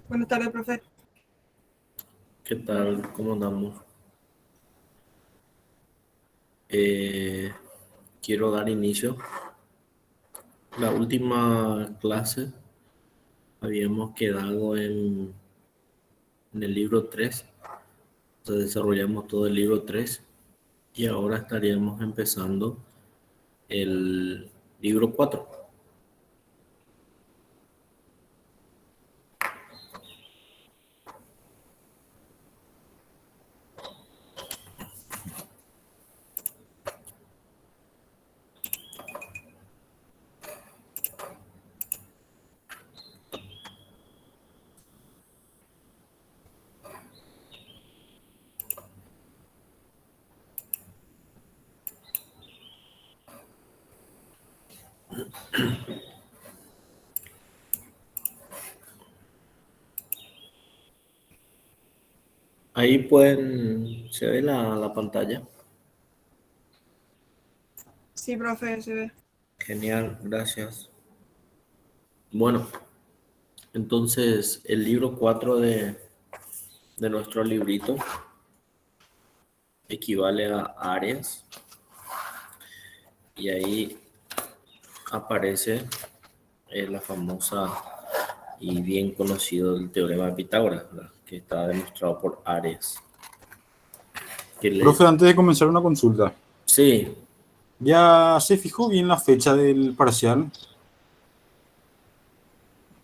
Buenas tardes, profe. ¿Qué tal? ¿Cómo andamos? Eh, Quiero dar inicio. La última clase habíamos quedado en el libro 3. Entonces desarrollamos todo el libro 3 y ahora estaríamos empezando el libro 4. Ahí se ve la pantalla. Sí, profe, se ve. Genial, gracias. Bueno, entonces el libro 4 de nuestro librito equivale a áreas y ahí aparece la famosa y bien conocido el teorema de Pitágoras, ¿verdad? Que está demostrado por Ares. Que Profe, antes de comenzar una consulta, Sí, ¿ya se fijó bien la fecha del parcial?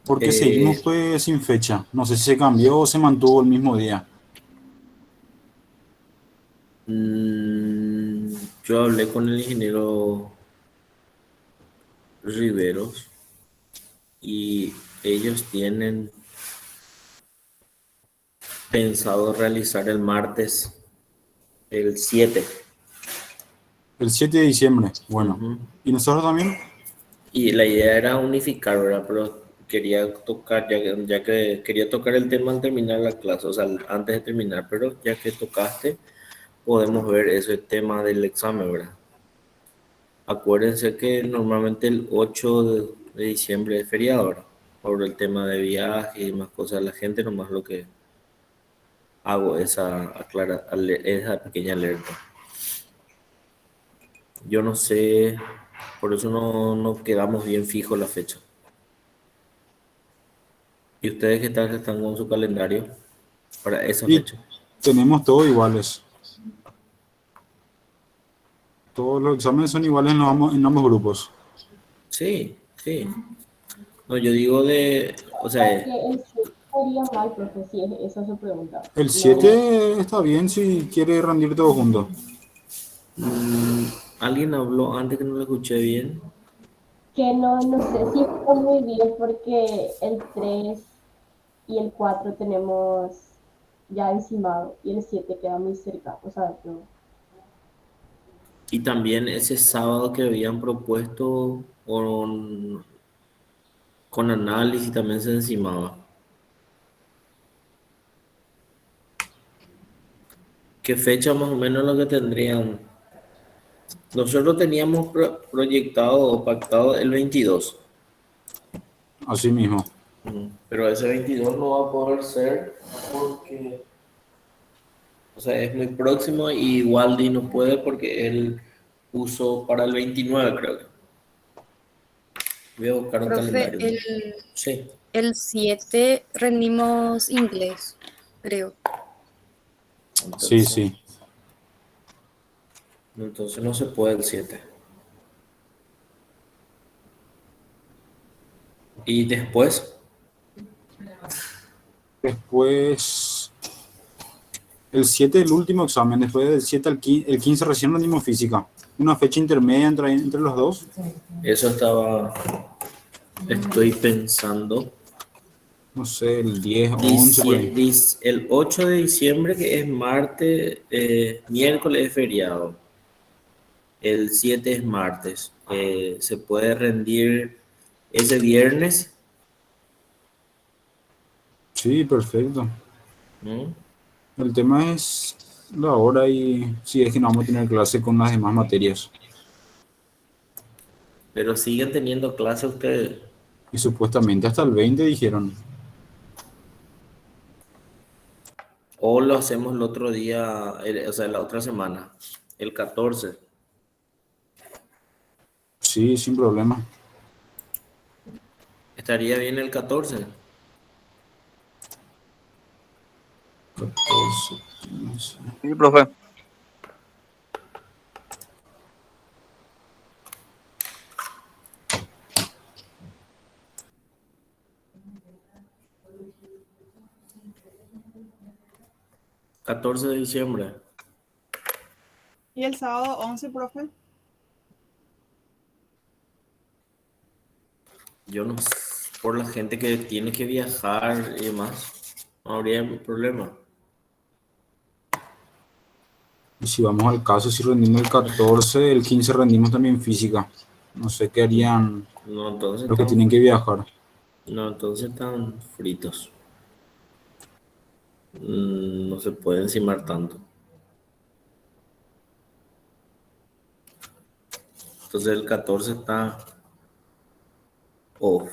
Porque seguimos eh, pues sin fecha. No sé si se cambió o se mantuvo el mismo día. mm, yo hablé con el ingeniero Riveros y ellos tienen pensado realizar el martes, el 7. El 7 de diciembre. Bueno. Ujú. ¿Y nosotros también? Y la idea era unificar, ¿verdad? Pero quería tocar, ya que quería tocar el tema al terminar la clase, o sea, antes de terminar, pero ya que tocaste, podemos ver ese tema del examen, ¿verdad? Acuérdense que normalmente el 8 de diciembre es feriado, ¿verdad? Por el tema de viaje y más cosas, la gente nomás lo que hago esa pequeña alerta. Yo no sé, por eso no quedamos bien fijos la fecha. ¿Y ustedes qué tal están con su calendario para esa Y fecha? tenemos todos iguales. Todos los exámenes son iguales en ambos grupos. Sí, sí. No, yo digo o sea, ¿Para qué el 7 estaría mal, profe? Si es esa su pregunta. El No, 7 está bien si quiere rendir todo junto. mm, alguien habló antes que no lo escuché bien. que no sé si está muy bien porque el 3 y el 4 tenemos ya encimado y el 7 queda muy cerca. O sea, no. Y también ese sábado que habían propuesto con análisis también se encimaba. ¿Qué fecha más o menos lo que tendrían? Nosotros teníamos proyectado o pactado el 22, Así mismo. pero ese 22 no va a poder ser porque, o sea, es muy próximo y Waldi no puede porque él puso para el 29, creo que. Voy a buscar un Profe, calendario. Sí, el 7 rendimos inglés, creo. Sí, entonces, sí. entonces no se puede el 7. Y después, Después, el 7 el último examen. Después del 7 al 15, el 15 recién rendimos física. Una fecha intermedia entre los dos. eso estoy pensando. No sé, el 10 o 11 por ahí. El 8 de diciembre, que es martes, miércoles es feriado. El 7 es martes. Se puede rendir ese viernes. Sí, perfecto. ¿No? El tema es la hora y si es que no vamos a tener clase con las demás materias. Pero siguen teniendo clase ustedes. Y supuestamente hasta el 20 dijeron. O lo hacemos el otro día, o sea, la otra semana, el 14. Sí, sin problema. Estaría bien el 14. 14, 15. Sí, profe. ¿14 de diciembre? ¿Y el sábado 11, profe? Yo no sé, por la gente que tiene que viajar y demás, no habría problema. Y si vamos al caso, si rendimos el 14, el 15 rendimos también física. No sé qué harían No, entonces los que tienen que viajar. están fritos. No se puede encimar tanto. Entonces el 14 está off.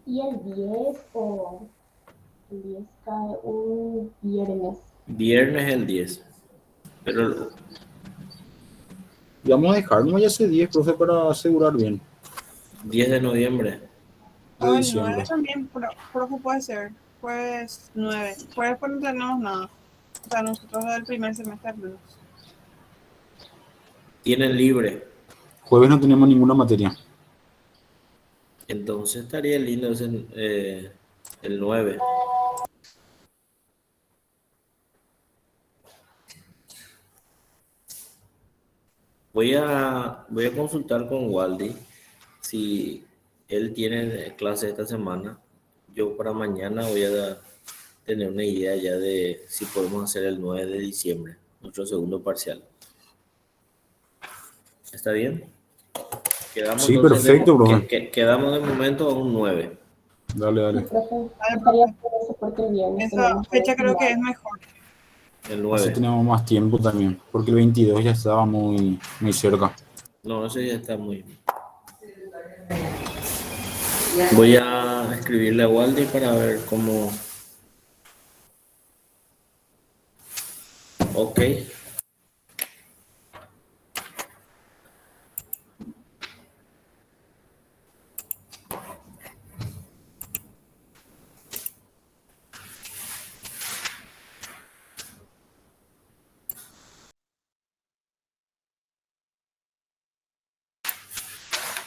Y el 10 o el 10 cae un viernes. Viernes el 10. Pero Y vamos a dejar, no ya ese 10, profe, para asegurar bien. 10 de noviembre. De O el 9 diciembre. también, profe, puede ser. Pues 9. Pues no tenemos nada. O sea, nosotros del primer semestre al menos. Tienen libre. Jueves no tenemos ninguna materia. Entonces estaría lindo el 9. Voy a consultar con Waldi si él tiene clase esta semana. Yo para mañana voy a tener una idea ya de si podemos hacer el 9 de diciembre, nuestro segundo parcial. ¿Está bien? Quedamos Sí, entonces perfecto, profe. quedamos de momento a un 9. Dale, Sí, dale. profe, Vale, estaría profe. por eso porque el viernes Esa tenemos fecha creo que es estimado. mejor. El Así 9. tenemos más tiempo también, porque el 22 ya estaba muy, muy cerca. No, ese ya está muy... Voy a escribirle a Waldi para ver cómo... Ok.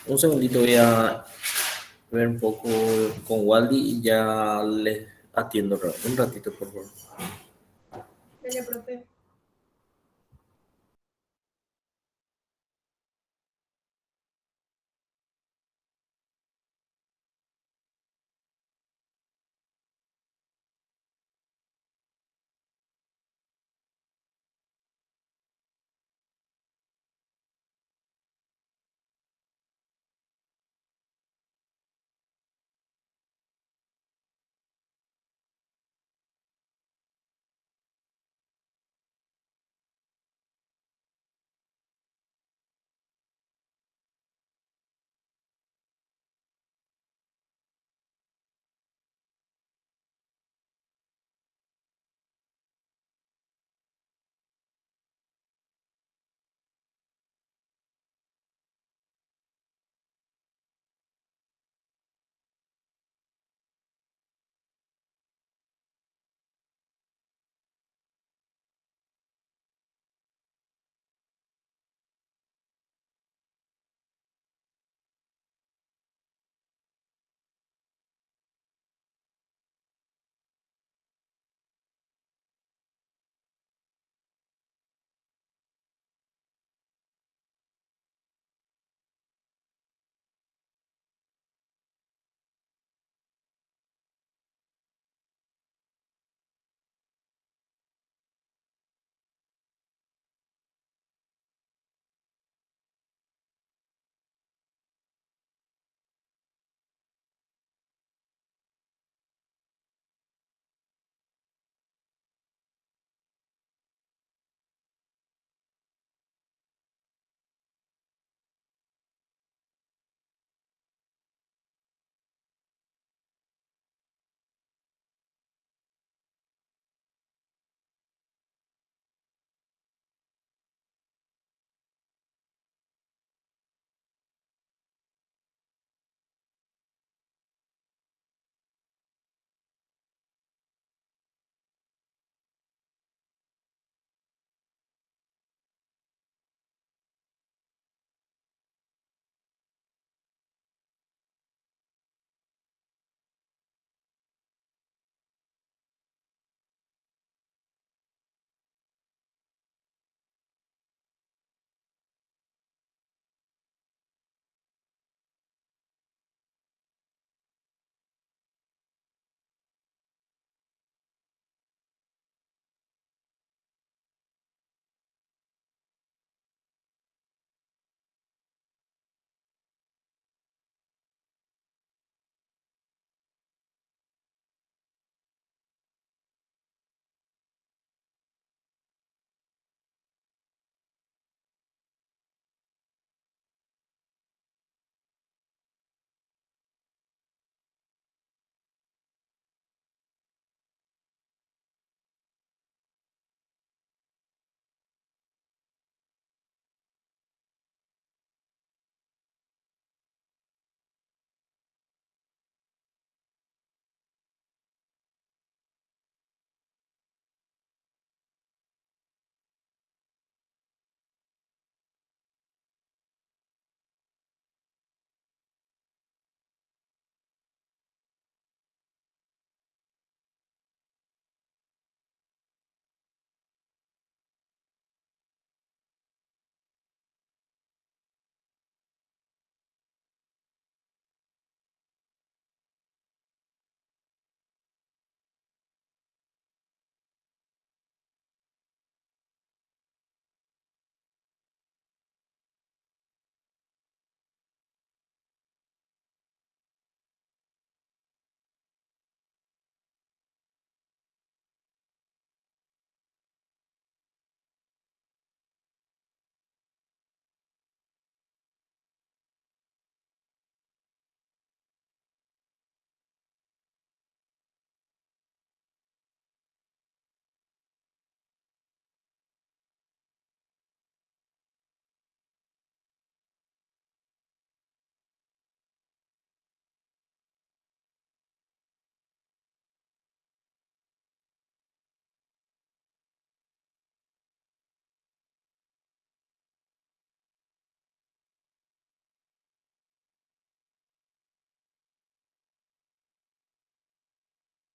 Un segundito, voy a ver un poco con Waldi y ya le atiendo un ratito, por favor. Dele, profe.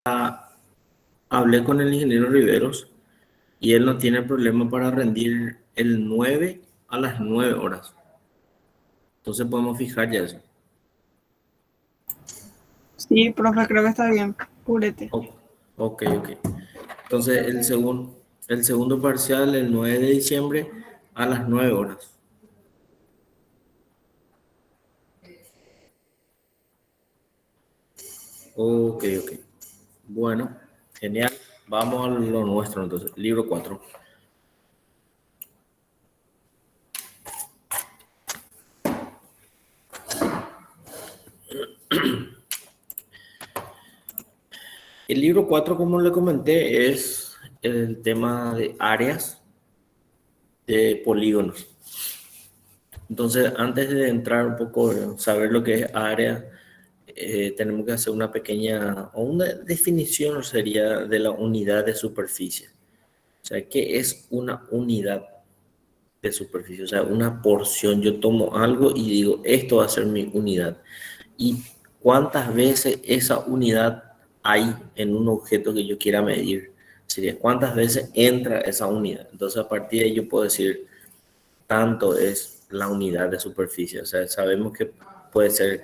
hablé con el ingeniero Riveros y él no tiene problema para rendir el 9 a las 9 horas. Entonces podemos fijar ya eso. Sí, profe, creo que está bien. Purete. Ok, ok. Entonces el segundo parcial, el 9 de diciembre a las 9 horas. Ok. Bueno, genial. Vamos a lo nuestro entonces. Libro 4. El libro 4, como le comenté, es el tema de áreas de polígonos. Entonces, antes de entrar un poco, saber lo que es área, tenemos que hacer una pequeña, o una definición sería de la unidad de superficie. O sea, ¿qué es una unidad de superficie? O sea, una porción. Yo tomo algo y digo, esto va a ser mi unidad. ¿Y cuántas veces esa unidad hay en un objeto que yo quiera medir? Sería cuántas veces entra esa unidad. Entonces, a partir de ello puedo decir, tanto es la unidad de superficie. O sea, sabemos que puede ser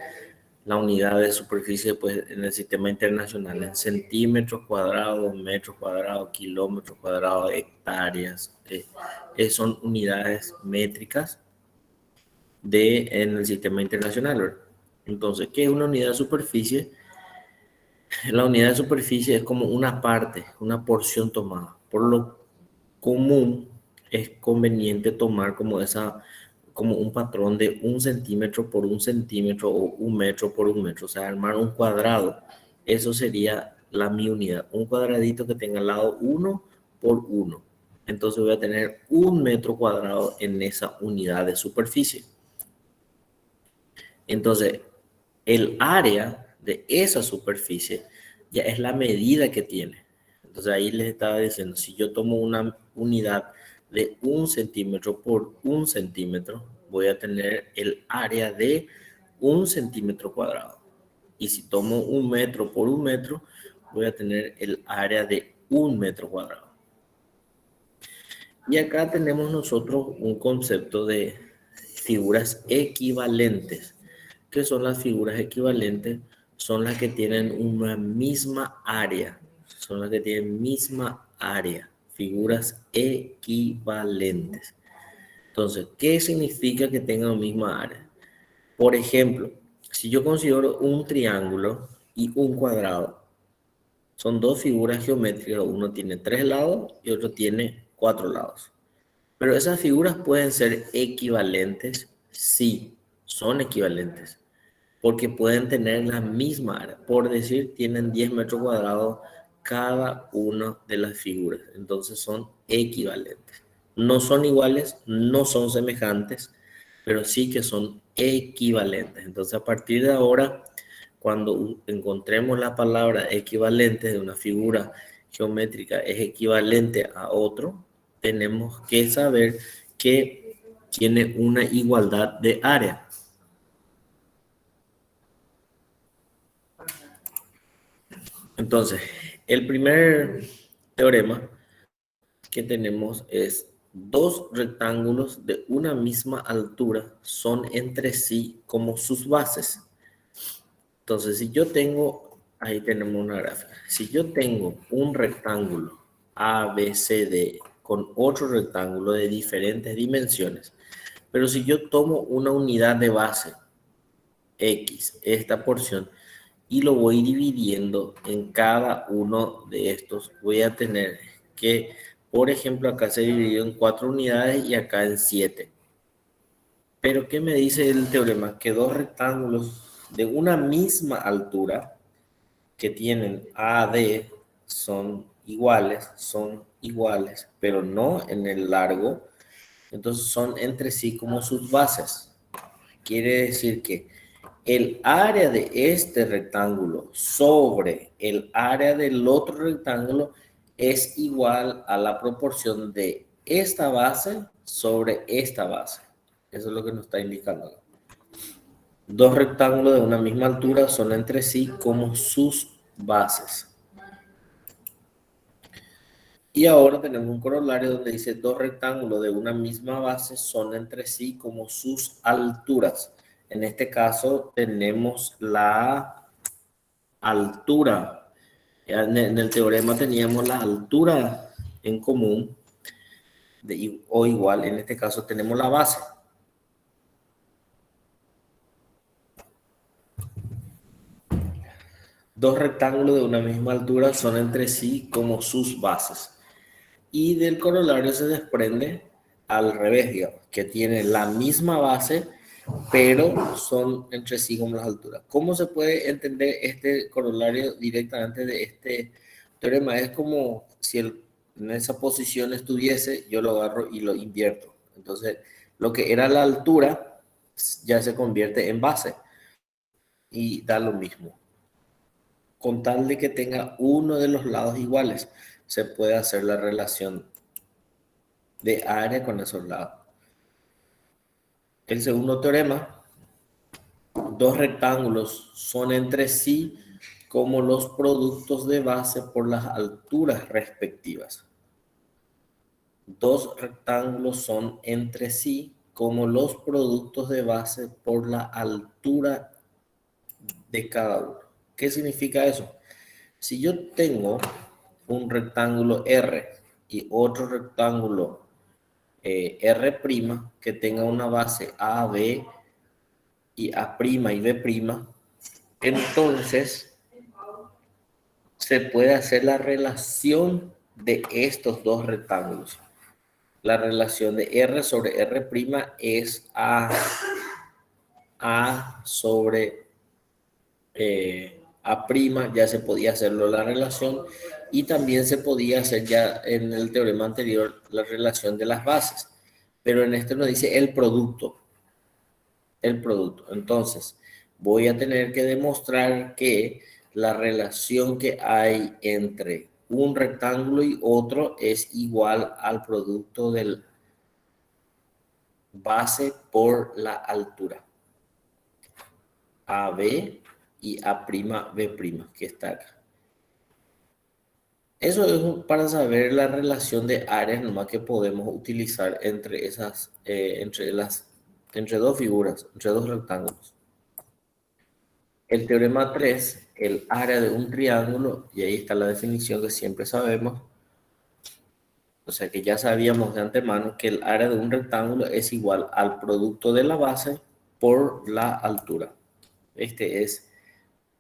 la unidad de superficie pues, en el sistema internacional en centímetros cuadrados, metros cuadrados, kilómetros cuadrados, hectáreas. Son unidades métricas en el sistema internacional, ¿verdad? Entonces, ¿qué es una unidad de superficie? La unidad de superficie es como una parte, una porción tomada. Por lo común es conveniente tomar como un patrón de 1 centímetro por 1 centímetro o 1 metro por 1 metro, o sea, armar un cuadrado. Eso sería mi unidad, un cuadradito que tenga lado 1 por 1. Entonces voy a tener 1 metro cuadrado en esa unidad de superficie. Entonces, el área de esa superficie ya es la medida que tiene. Entonces ahí les estaba diciendo, si yo tomo una unidad de 1 centímetro por 1 centímetro, voy a tener el área de 1 centímetro cuadrado. Y si tomo 1 metro por 1 metro, voy a tener el área de 1 metro cuadrado. Y acá tenemos nosotros un concepto de figuras equivalentes. ¿Qué son las figuras equivalentes? Son las que tienen una misma área. Son las que tienen misma área. Figuras equivalentes. Entonces, ¿qué significa que tengan misma área? Por ejemplo, si yo considero un triángulo y un cuadrado, son dos figuras geométricas. Uno tiene 3 lados y otro tiene 4 lados. Pero esas figuras pueden ser equivalentes. Sí, son equivalentes. Porque pueden tener la misma área. Por decir, tienen 10 metros cuadrados cada una de las figuras. Entonces son equivalentes. No son iguales, no son semejantes, pero sí que son equivalentes. Entonces, a partir de ahora, cuando encontremos la palabra equivalente de una figura geométrica es equivalente a otro, tenemos que saber que tiene una igualdad de área. Entonces, el primer teorema que tenemos es dos rectángulos de una misma altura son entre sí como sus bases. Entonces, si yo tengo, ahí tenemos una gráfica, si yo tengo un rectángulo ABCD con otro rectángulo de diferentes dimensiones, pero si yo tomo una unidad de base, X, esta porción, y lo voy dividiendo en cada uno de estos, voy a tener que, por ejemplo, acá se dividió en 4 unidades y acá en 7. Pero ¿qué me dice el teorema? Que dos rectángulos de una misma altura que tienen AD son iguales, pero no en el largo, entonces son entre sí como sus bases. Quiere decir que el área de este rectángulo sobre el área del otro rectángulo es igual a la proporción de esta base sobre esta base. Eso es lo que nos está indicando. Dos rectángulos de una misma altura son entre sí como sus bases. Y ahora tenemos un corolario donde dice dos rectángulos de una misma base son entre sí como sus alturas. En este caso tenemos la altura. Ya en el teorema teníamos la altura en común o igual. En este caso tenemos la base. Dos rectángulos de una misma altura son entre sí como sus bases. Y del corolario se desprende al revés, digamos, que tiene la misma base, pero son entre sí como las alturas. ¿Cómo se puede entender este corolario directamente de este teorema? Es como si en esa posición estuviese, yo lo agarro y lo invierto. Entonces, lo que era la altura ya se convierte en base y da lo mismo. Con tal de que tenga uno de los lados iguales, se puede hacer la relación de área con esos lados. El segundo teorema, dos rectángulos son entre sí como los productos de base por las alturas respectivas. Dos rectángulos son entre sí como los productos de base por la altura de cada uno. ¿Qué significa eso? Si yo tengo un rectángulo R y otro rectángulo R' que tenga una base A, B y A' y B', entonces se puede hacer la relación de estos dos rectángulos. La relación de R sobre R' es A sobre A', ya se podía hacerlo la relación, y también se podía hacer ya en el teorema anterior la relación de las bases, pero en este nos dice el producto. Entonces, voy a tener que demostrar que la relación que hay entre un rectángulo y otro es igual al producto del base por la altura. AB y A'B', que está acá. Eso es para saber la relación de áreas nomás que podemos utilizar entre esas, entre dos figuras, entre dos rectángulos. El teorema 3, el área de un triángulo, y ahí está la definición que siempre sabemos, o sea que ya sabíamos de antemano que el área de un rectángulo es igual al producto de la base por la altura. Este es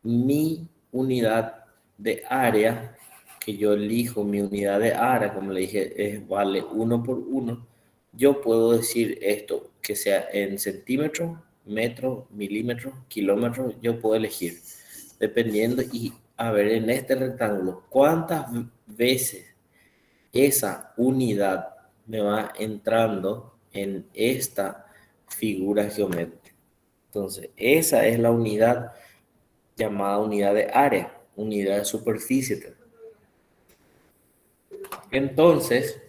mi unidad de área, que yo elijo mi unidad de área, como le dije, vale 1 por 1. Yo puedo decir esto, que sea en centímetros, metros, milímetros, kilómetros, yo puedo elegir, dependiendo, y a ver, en este rectángulo, ¿cuántas veces esa unidad me va entrando en esta figura geométrica? Entonces, esa es la unidad llamada unidad de área, unidad de superficie. Entonces,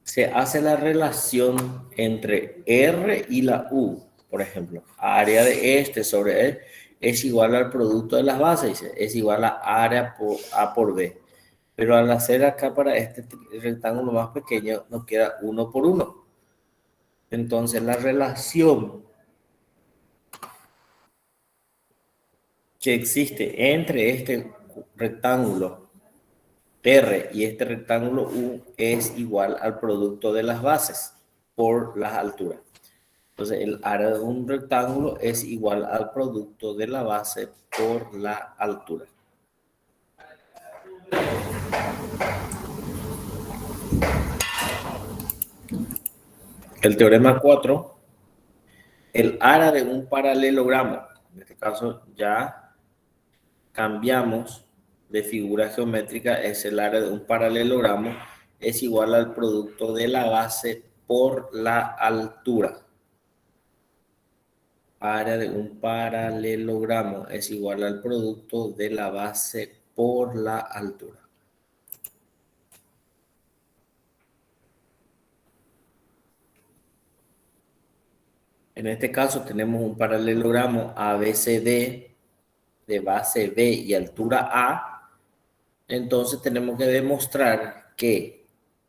se hace la relación entre R y la U. Por ejemplo, área de este sobre E es igual al producto de las bases, es igual a área por A por B. Pero al hacer acá para este rectángulo más pequeño, nos queda 1 por 1. Entonces, la relación que existe entre este rectángulo R y este rectángulo U es igual al producto de las bases por las alturas. Entonces, el área de un rectángulo es igual al producto de la base por la altura. El teorema 4, el área de un paralelogramo, en este caso ya cambiamos de figura geométrica, es el área de un paralelogramo, es igual al producto de la base por la altura. Área de un paralelogramo es igual al producto de la base por la altura. En este caso tenemos un paralelogramo ABCD de base B y altura A, entonces tenemos que demostrar que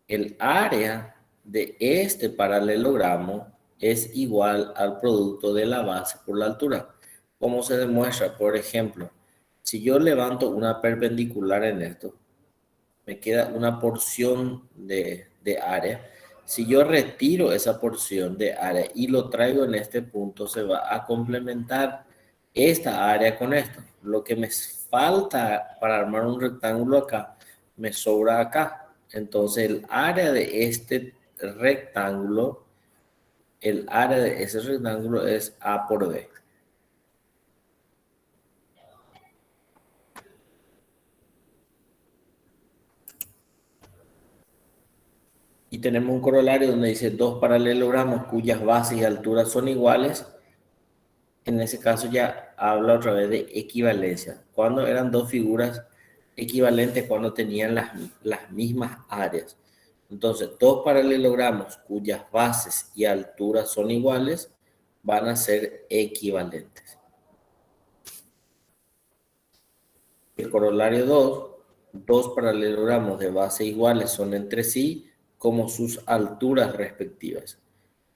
el área de este paralelogramo es igual al producto de la base por la altura. ¿Cómo se demuestra? Por ejemplo, si yo levanto una perpendicular en esto, me queda una porción de área. Si yo retiro esa porción de área y lo traigo en este punto, se va a complementar esta área con esto. Lo que me falta para armar un rectángulo acá, me sobra acá. Entonces el área de este rectángulo, el área de ese rectángulo es A por B. Y tenemos un corolario donde dice dos paralelogramos cuyas bases y alturas son iguales. En ese caso ya habla otra vez de equivalencia. Cuando eran dos figuras equivalentes, cuando tenían las mismas áreas. Entonces, dos paralelogramos cuyas bases y alturas son iguales van a ser equivalentes. El corolario 2, dos paralelogramos de base iguales son entre sí como sus alturas respectivas.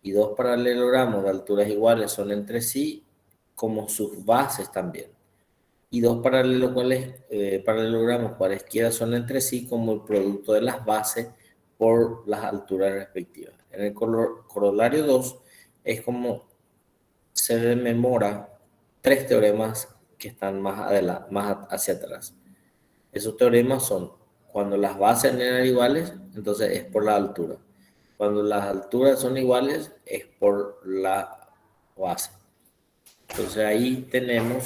Y dos paralelogramos de alturas iguales son entre sí como sus bases también. Y dos paralelogramos cualesquiera son entre sí como el producto de las bases por las alturas respectivas. En el corolario 2 es como se rememora tres teoremas que están más hacia atrás. Esos teoremas son: cuando las bases eran iguales, entonces es por la altura. Cuando las alturas son iguales, es por la base. Entonces ahí tenemos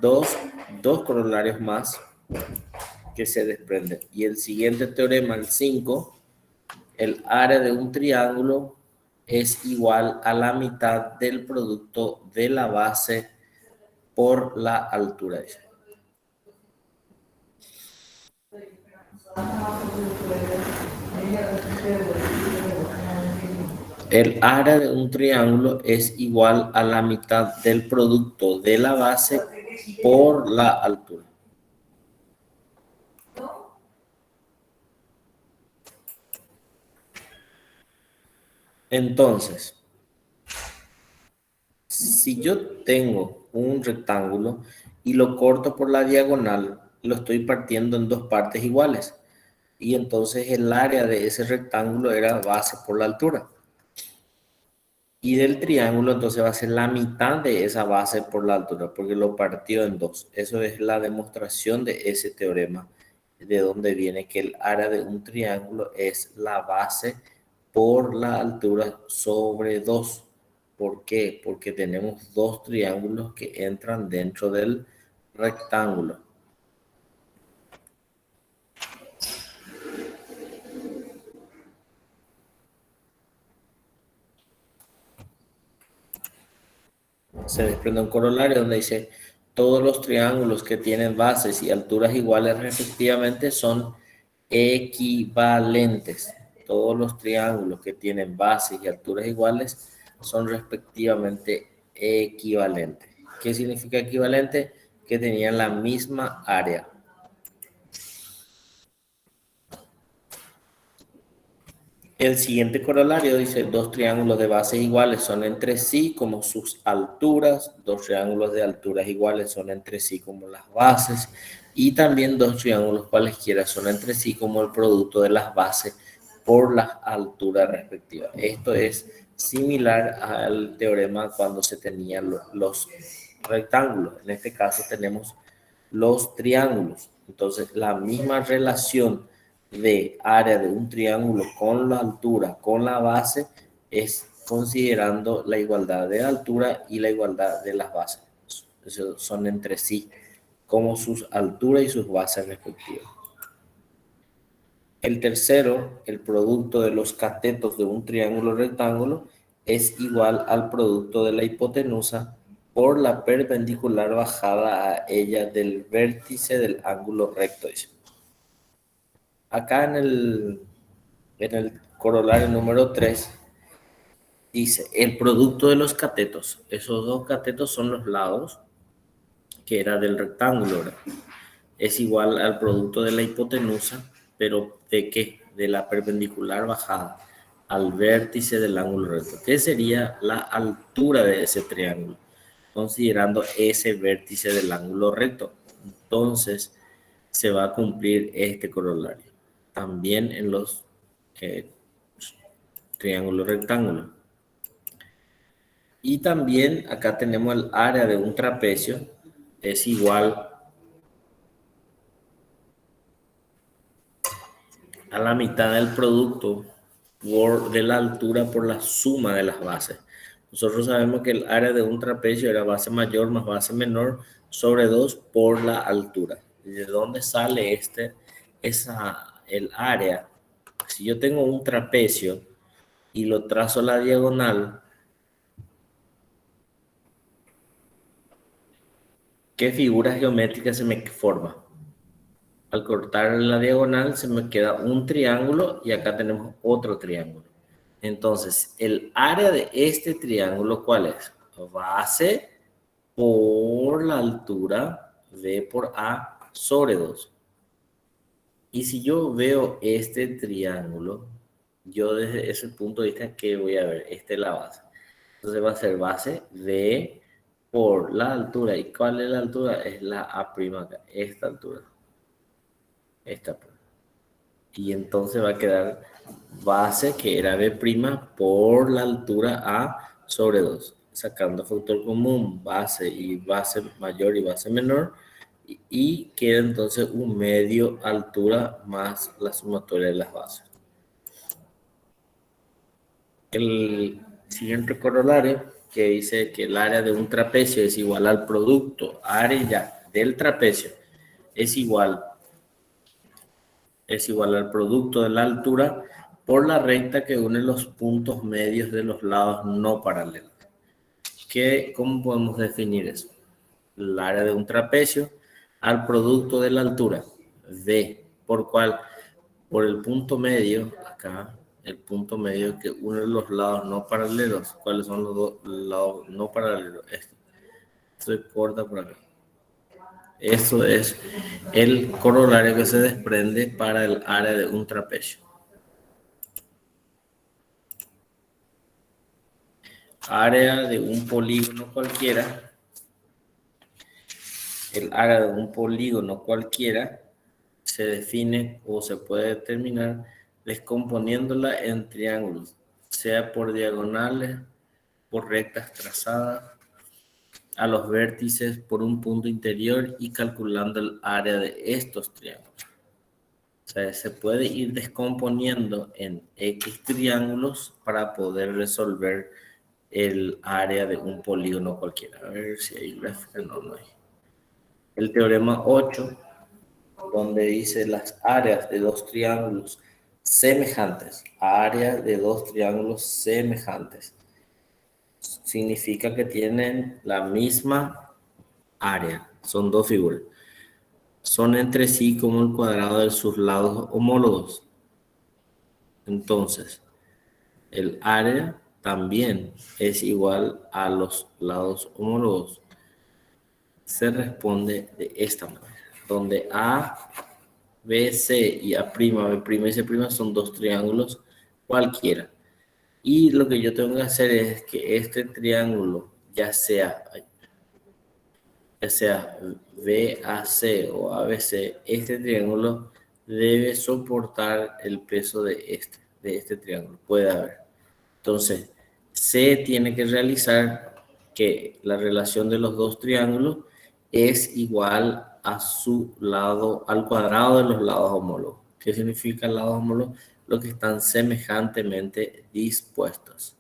dos corolarios más que se desprenden. Y el siguiente teorema, el 5, el área de un triángulo es igual a la mitad del producto de la base por la altura. El área de un triángulo es igual a la mitad del producto de la base por la altura. Entonces, si yo tengo un rectángulo y lo corto por la diagonal, lo estoy partiendo en dos partes iguales. Y entonces el área de ese rectángulo era base por la altura. Y del triángulo entonces va a ser la mitad de esa base por la altura, porque lo partió en dos. Eso es la demostración de ese teorema, de donde viene que el área de un triángulo es la base por la altura sobre 2. ¿Por qué? Porque tenemos dos triángulos que entran dentro del rectángulo. Se desprende un corolario donde dice: todos los triángulos que tienen bases y alturas iguales respectivamente son equivalentes. Todos los triángulos que tienen bases y alturas iguales son respectivamente equivalentes. ¿Qué significa equivalente? Que tenían la misma área. El siguiente corolario dice: dos triángulos de bases iguales son entre sí como sus alturas, dos triángulos de alturas iguales son entre sí como las bases, y también dos triángulos cualesquiera son entre sí como el producto de las bases por las alturas respectivas. Esto es similar al teorema cuando se tenían los rectángulos. En este caso tenemos los triángulos. Entonces, la misma relación de área de un triángulo con la altura, con la base, es considerando la igualdad de altura y la igualdad de las bases. Esos son entre sí, como sus alturas y sus bases respectivas. El tercero, el producto de los catetos de un triángulo rectángulo es igual al producto de la hipotenusa por la perpendicular bajada a ella del vértice del ángulo recto. Acá en el corolario número 3 dice: el producto de los catetos. Esos dos catetos son los lados que era del rectángulo, ¿verdad? es igual al producto de la hipotenusa, pero ¿de qué? De la perpendicular bajada al vértice del ángulo recto. ¿Qué sería la altura de ese triángulo? Considerando ese vértice del ángulo recto. Entonces, se va a cumplir este corolario. También en los triángulos rectángulos. Y también acá tenemos el área de un trapecio. Es igual a la mitad del producto de la altura por la suma de las bases. Nosotros sabemos que el área de un trapecio era base mayor más base menor sobre 2 por la altura. ¿De dónde sale el área? Si yo tengo un trapecio y lo trazo a la diagonal, ¿qué figura geométrica se me forma? Al cortar la diagonal se me queda un triángulo y acá tenemos otro triángulo. Entonces, el área de este triángulo, ¿cuál es? Base por la altura B por A sobre 2. Y si yo veo este triángulo, yo desde ese punto de vista, ¿qué voy a ver? Esta es la base. Entonces va a ser base B por la altura. ¿Y cuál es la altura? Es la A' acá, esta altura. Esta. Y entonces va a quedar base, que era B' por la altura A sobre 2. Sacando factor común, base y base mayor y base menor. Y queda entonces un medio altura más la sumatoria de las bases. El siguiente corolario que dice que el área de un trapecio es igual al producto área del trapecio es igual al producto de la altura por la recta que une los puntos medios de los lados no paralelos. ¿Cómo podemos definir eso? El área de un trapecio al producto de la altura D, ¿por cuál? Por el punto medio, acá, el punto medio que une los lados no paralelos. ¿Cuáles son los dos lados no paralelos? Esto se corta por acá. Eso es el corolario que se desprende para el área de un trapecio. Área de un polígono cualquiera. El área de un polígono cualquiera se define o se puede determinar descomponiéndola en triángulos, sea por diagonales, por rectas trazadas a los vértices por un punto interior y calculando el área de estos triángulos. O sea, se puede ir descomponiendo en X triángulos para poder resolver el área de un polígono cualquiera. A ver si hay gráfica. No hay. El teorema 8, donde dice las áreas de dos triángulos semejantes. Áreas de dos triángulos semejantes. Significa que tienen la misma área. Son dos figuras. Son entre sí como el cuadrado de sus lados homólogos. Entonces, el área también es igual a los lados homólogos. Se responde de esta manera, donde A, B, C y A', B' y C' son dos triángulos cualquiera. Y lo que yo tengo que hacer es que este triángulo, ya sea BAC o ABC, este triángulo debe soportar el peso de este triángulo. Puede haber. Entonces, C tiene que realizar que la relación de los dos triángulos es igual a su lado, al cuadrado de los lados homólogos. ¿Qué significa lados homólogos? Los que están semejantemente dispuestos.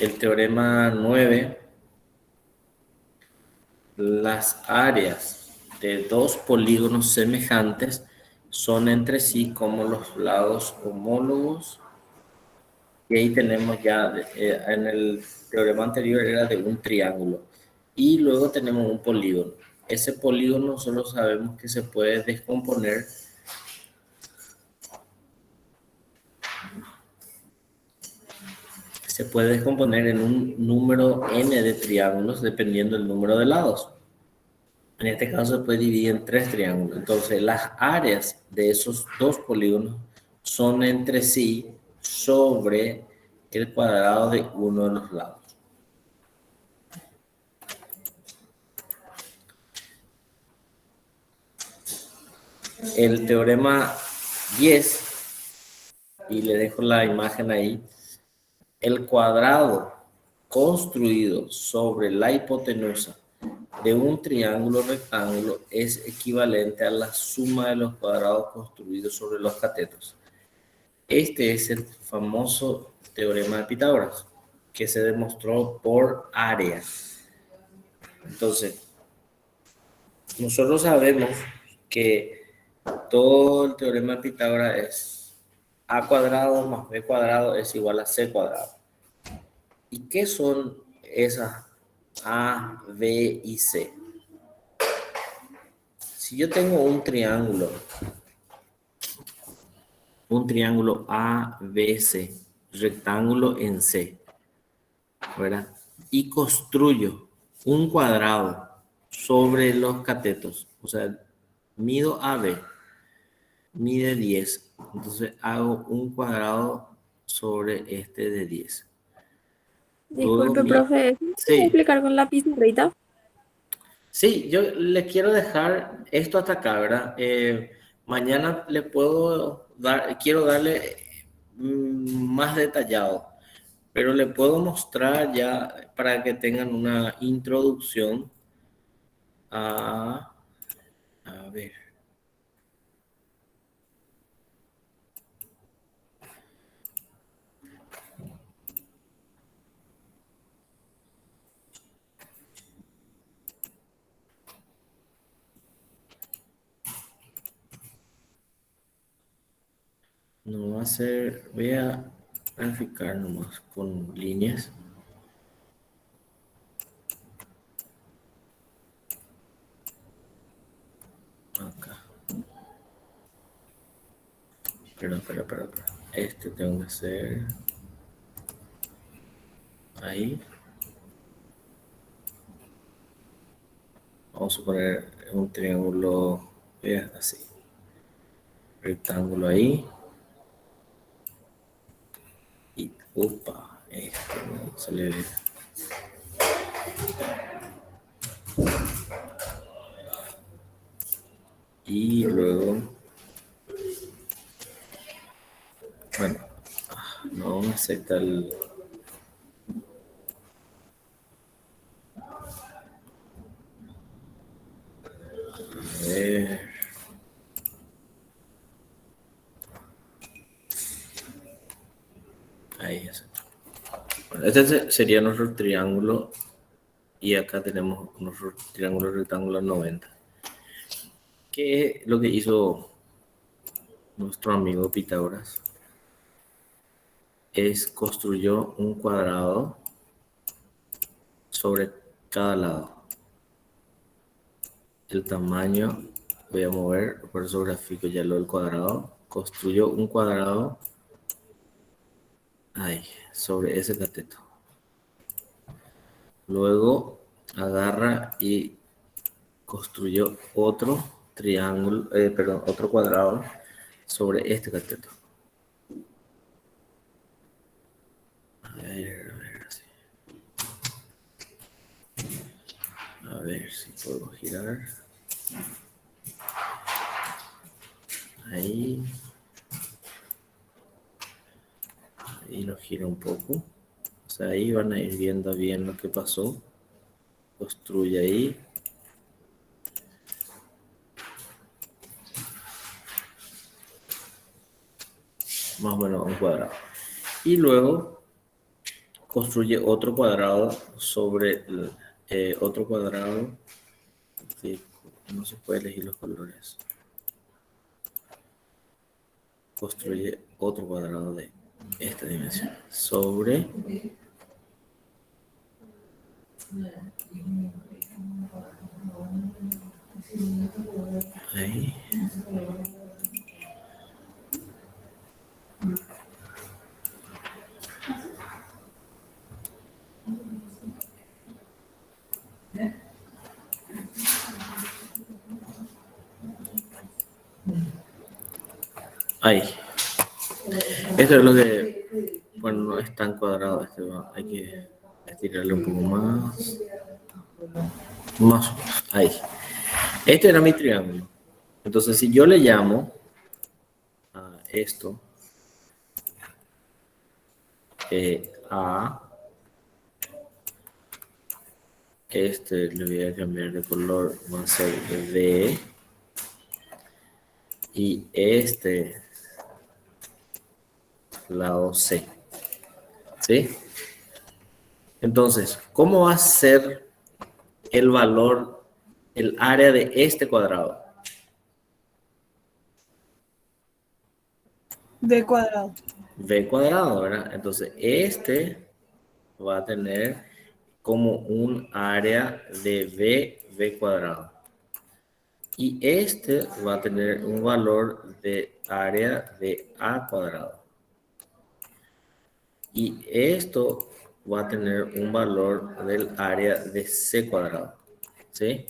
El teorema 9, las áreas de dos polígonos semejantes son entre sí como los lados homólogos. Y ahí tenemos ya, en el teorema anterior era de un triángulo. Y luego tenemos un polígono. Ese polígono solo sabemos que se puede descomponer se puede descomponer en un número n de triángulos dependiendo del número de lados. En este caso se puede dividir en 3 triángulos. Entonces las áreas de esos 2 polígonos son entre sí sobre el cuadrado de uno de los lados. El teorema 10, y le dejo la imagen ahí, el cuadrado construido sobre la hipotenusa de un triángulo rectángulo es equivalente a la suma de los cuadrados construidos sobre los catetos. Este es el famoso teorema de Pitágoras, que se demostró por área. Entonces, nosotros sabemos que todo el teorema de Pitágoras es a cuadrado más b cuadrado es igual a c cuadrado. ¿Y qué son esas a, b y c? Si yo tengo un triángulo ABC, rectángulo en C, ¿verdad? Y construyo un cuadrado sobre los catetos, o sea, mido AB, mide 10, entonces hago un cuadrado sobre este de 10. Luego Disculpe, profe, ¿me puede sí, explicar con la pizarrita? sí, yo le quiero dejar esto hasta acá, ¿verdad? Mañana le puedo dar, quiero darle más detallado, pero le puedo mostrar ya para que tengan una introducción a ver. No va a ser, voy a graficar nomás con líneas. Acá. Espera. Este tengo que hacer ahí. Vamos a poner un triángulo, así. Rectángulo ahí. Y, opa, este no se le ve. Y luego, bueno, no me acepta el... A ver. Ahí está. Bueno, este sería nuestro triángulo y acá tenemos nuestro triángulo rectangular 90. ¿Qué es lo que hizo nuestro amigo Pitágoras? Es construyó un cuadrado sobre cada lado. El tamaño, voy a mover, por eso grafico ya lo del cuadrado. Construyó un cuadrado ahí, sobre ese cateto. Luego agarra y construyó otro triángulo, otro cuadrado sobre este cateto. A ver si puedo girar. Ahí lo giro un poco. O sea, ahí van a ir viendo bien lo que pasó. Construye ahí. Más o menos un cuadrado. Y luego construye otro cuadrado sobre otro cuadrado. Sí, no se puede elegir los colores. Construye otro cuadrado de esta dimensión sobre ahí. Ahí. Esto es lo que, bueno, no es tan cuadrado. Hay que estirarlo un poco más. Más o menos. Ahí. Este era mi triángulo. Entonces, si yo le llamo a esto A, este le voy a cambiar de color, va a ser B, y este lado C. ¿Sí? Entonces, ¿cómo va a ser el valor, el área de este cuadrado? B cuadrado. B cuadrado, ¿verdad? Entonces, este va a tener como un área de B cuadrado. Y este va a tener un valor de área de A cuadrado. Y esto va a tener un valor del área de C cuadrado. ¿Sí?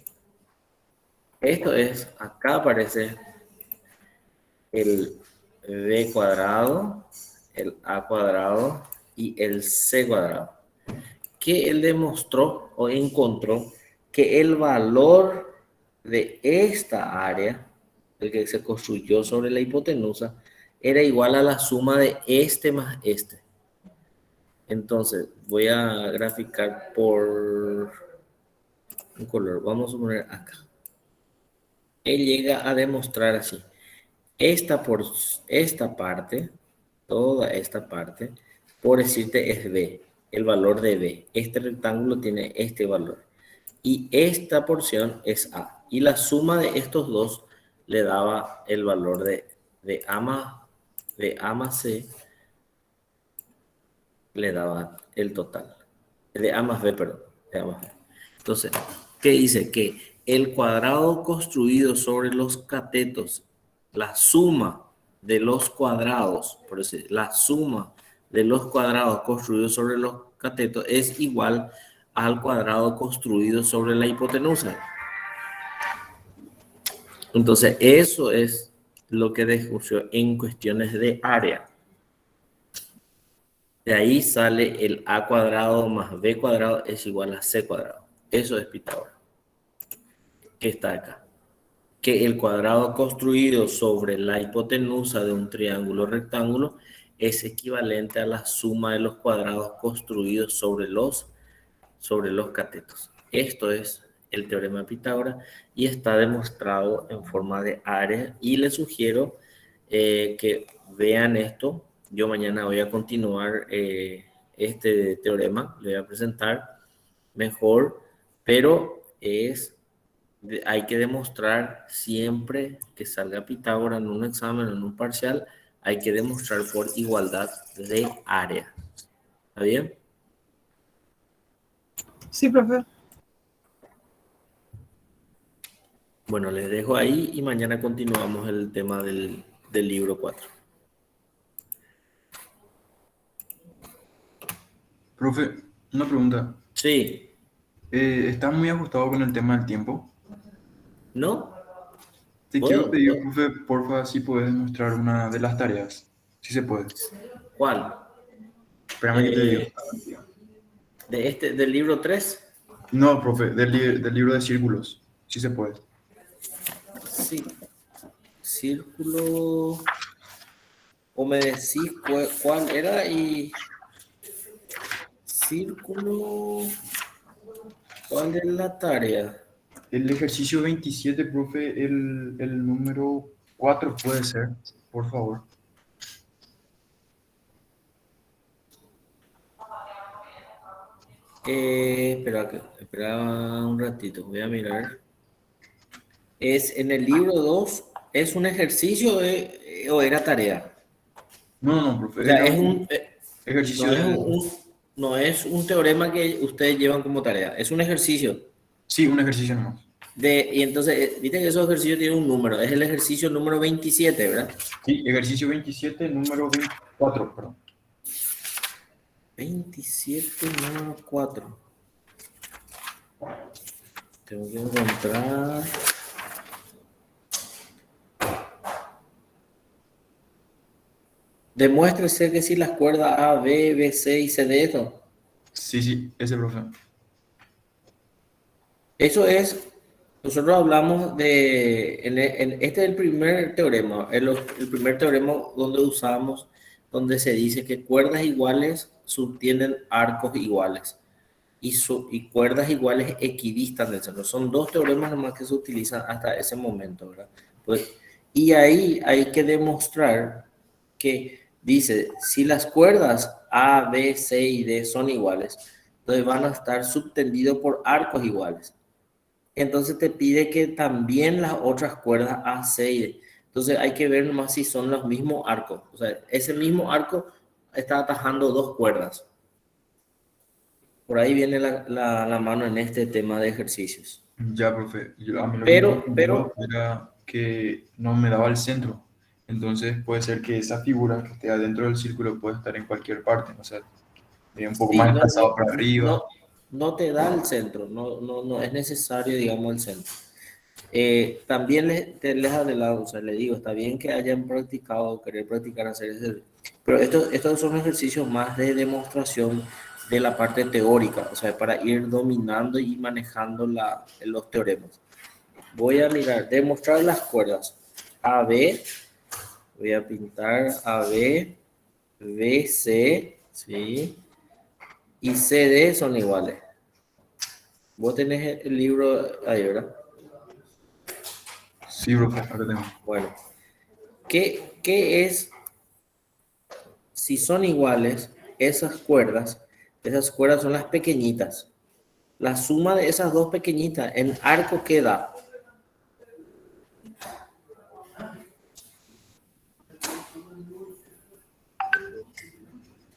Esto es, acá aparece el B cuadrado, el A cuadrado y el C cuadrado. Que él demostró o encontró que el valor de esta área, el que se construyó sobre la hipotenusa, era igual a la suma de este más este. Entonces, voy a graficar por un color. Vamos a poner acá. Él llega a demostrar así. Por esta parte, toda esta parte, por decirte es B, el valor de B. Este rectángulo tiene este valor. Y esta porción es A. Y la suma de estos dos le daba el valor de A más C, le daba el total. De A más B, perdón. De A más B. Entonces, ¿qué dice? Que el cuadrado construido sobre los catetos, la suma de los cuadrados, por decir, la suma de los cuadrados construidos sobre los catetos es igual al cuadrado construido sobre la hipotenusa. Entonces, eso es lo que descubrió en cuestiones de área. De ahí sale el A cuadrado más B cuadrado es igual a C cuadrado. Eso es Pitágoras. Que está acá. Que el cuadrado construido sobre la hipotenusa de un triángulo rectángulo es equivalente a la suma de los cuadrados construidos sobre los catetos. Esto es el teorema de Pitágoras y está demostrado en forma de área. Y les sugiero que vean esto. Yo mañana voy a continuar este teorema, le voy a presentar mejor, pero hay que demostrar siempre que salga Pitágoras en un examen, en un parcial, hay que demostrar por igualdad de área. ¿Está bien? Sí, profe. Bueno, les dejo ahí y mañana continuamos el tema del libro 4. Profe, una pregunta. Sí, ¿Está muy ajustado con el tema del tiempo? ¿no? Te quiero ¿Puedo? pedir, profe, porfa, si puedes mostrar una de las tareas. Si se puede. ¿Cuál? Espérame que te digo. ¿Del libro 3? No, profe, del libro de círculos. Si se puede. Sí. Círculo. O me decís cuál era y. Círculo. ¿Cuál es la tarea? El ejercicio 27, profe, el número 4 puede ser, por favor. Espera un ratito, voy a mirar. Es en el libro 2, ¿es un ejercicio o era tarea? No, profe, O sea, era es un un, ejercicio no es un teorema que ustedes llevan como tarea, es un ejercicio. Sí, un ejercicio nomás. Y entonces, viste que esos ejercicios tienen un número, es el ejercicio número 27, ¿verdad? Sí, ejercicio 27, número 24, perdón. 27, número 4. Tengo que encontrar. Demuéstrese que si las cuerdas A, B, B, C y C de esto. Sí, ese profe. Eso es, nosotros hablamos este es el primer teorema, el primer teorema donde usamos, donde se dice que cuerdas iguales subtienden arcos iguales y cuerdas iguales equidistan del centro. Son dos teoremas nomás que se utilizan hasta ese momento, ¿verdad? Pues, y ahí hay que demostrar que dice, si las cuerdas A, B, C y D son iguales, entonces van a estar subtendidos por arcos iguales. Entonces te pide que también las otras cuerdas A, C y D. Entonces hay que ver nomás si son los mismos arcos. O sea, ese mismo arco está atajando dos cuerdas. Por ahí viene la mano en este tema de ejercicios. Ya, profe. A mí lo que me Pero, confundió era que no me daba el centro. Entonces puede ser que esa figura que esté adentro del círculo puede estar en cualquier parte. O sea, un poco sí, más desplazado para arriba. no te da el centro, no es necesario, digamos, el centro. También les adelanto, o sea, les digo, está bien que hayan practicado, querer practicar hacer ese, pero estos son ejercicios más de demostración de la parte teórica, o sea, para ir dominando y manejando los teoremas. Voy a mirar, demostrar las cuerdas AB, voy a pintar AB, BC, ¿sí? Y CD son iguales. Vos tenés el libro ahí, ¿verdad? Sí, profe, acá tengo. Bueno, ¿qué es? Si son iguales, esas cuerdas son las pequeñitas. La suma de esas dos pequeñitas en arco queda.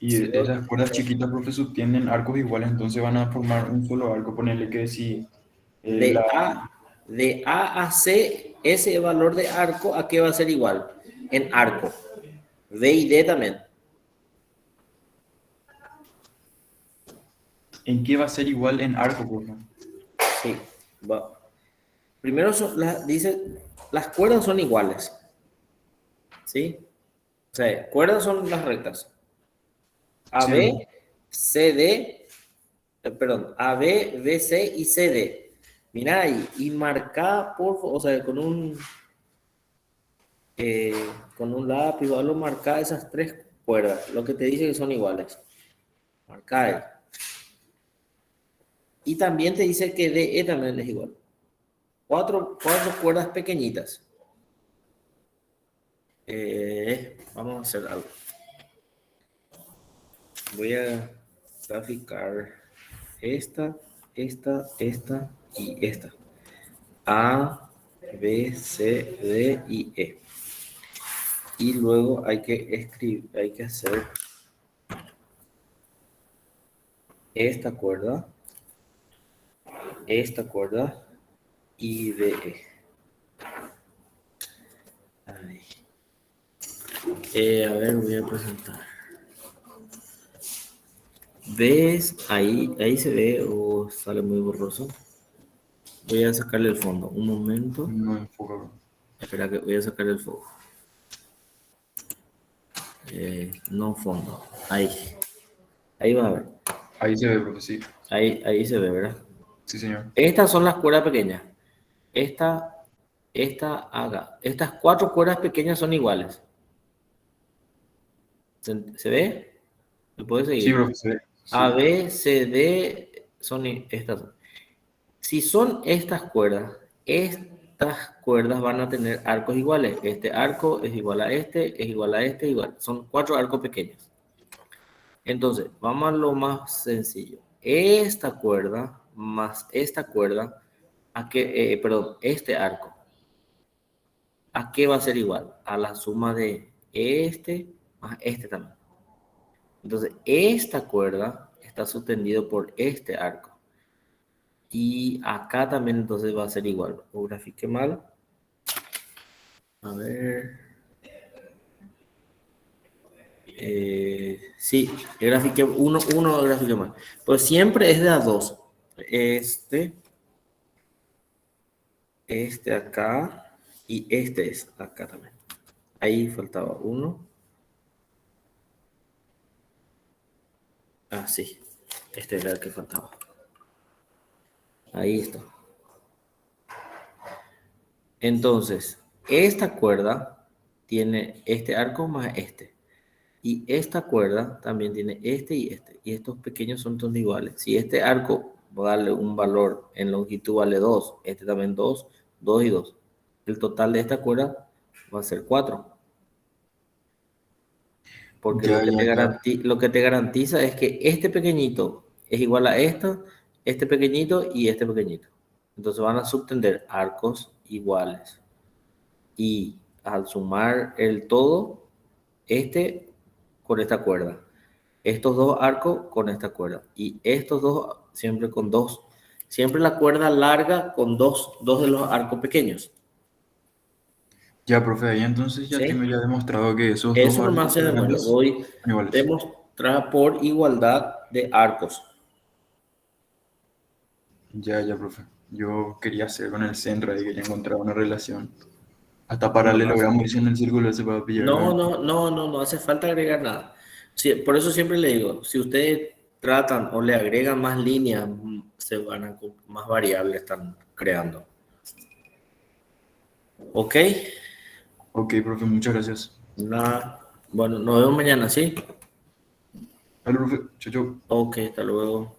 Y esas cuerdas chiquitas, profe, tienen arcos iguales, entonces van a formar un solo arco. Ponerle que si De A a C, ese valor de arco, ¿a qué va a ser igual? En arco. B y D también. ¿en qué va a ser igual en arco, profe? Sí. Va. Primero dice, las cuerdas son iguales. ¿Sí? O sea, cuerdas son las rectas. Sí, AB, profe. CD, perdón, AB, BC y CD. Mira ahí, y marca, por favor, o sea, con un lápiz o algo, marca esas tres cuerdas, lo que te dice que son iguales. Marca ahí. Y también te dice que DE también es igual. Cuatro cuerdas pequeñitas. Vamos a hacer algo. Voy a graficar esta y esta. A, B, C, D y E. Y luego hay que escribir, hay que hacer esta cuerda y DE. A ver, voy a presentar. ¿Ves? Ahí se ve o sale muy borroso. Voy a sacarle el fondo. Un momento. No enfoca, profe. Espera que voy a sacar el fondo. No fondo. Ahí va a ver. Ahí se ve, profe, sí. Ahí se ve, ¿verdad? Sí, señor. Estas son las cuerdas pequeñas. Estas cuatro cuerdas pequeñas son iguales. ¿Se ve? ¿Me puedes Sí, seguir? profe, se ve. Sí. A, B, C, D son estas. Si son estas cuerdas van a tener arcos iguales. Este arco es igual a este, es igual a este, igual. Son cuatro arcos pequeños. Entonces, vamos a lo más sencillo. Esta cuerda más esta cuerda, este arco, ¿a qué va a ser igual? A la suma de este más este también. Entonces, esta cuerda está suspendido por este arco. Y acá también entonces va a ser igual. O grafiqué mal. A ver. Sí, grafiqué uno grafiqué mal. Pues siempre es de a dos. Este acá y este es acá también. Ahí faltaba uno. Ah, sí. Este era el que faltaba. Ahí está. Entonces, esta cuerda tiene este arco más este. Y esta cuerda también tiene este y este. Y estos pequeños son todos iguales. Si este arco vale un valor en longitud vale 2, este también 2, 2 y 2. El total de esta cuerda va a ser 4. Porque Ya, ya, ya. lo que te garantiza es que este pequeñito es igual a esto, este pequeñito y este pequeñito. Entonces van a subtender arcos iguales. Y al sumar el todo, este con esta cuerda, estos dos arcos con esta cuerda y estos dos siempre con dos, siempre la cuerda larga con dos de los arcos pequeños, Ya, profe, ahí entonces ya tengo ¿sí? ya demostrado que esos dos Eso nomás arcos se demuestra, grandes voy son iguales. demostrar por igualdad de arcos. Ya, ya, profe. Yo quería hacer con el centro y quería encontrar una relación. Hasta paralelogramo hice en el círculo ese para pillar. No hace falta agregar nada. Sí, por eso siempre le digo, si ustedes tratan o le agregan más líneas, se van a más variables están creando. ¿Ok? Ok, profe, muchas gracias. Bueno, nos vemos mañana, ¿sí? Hasta luego, profe. Chau, chau. Ok, hasta luego.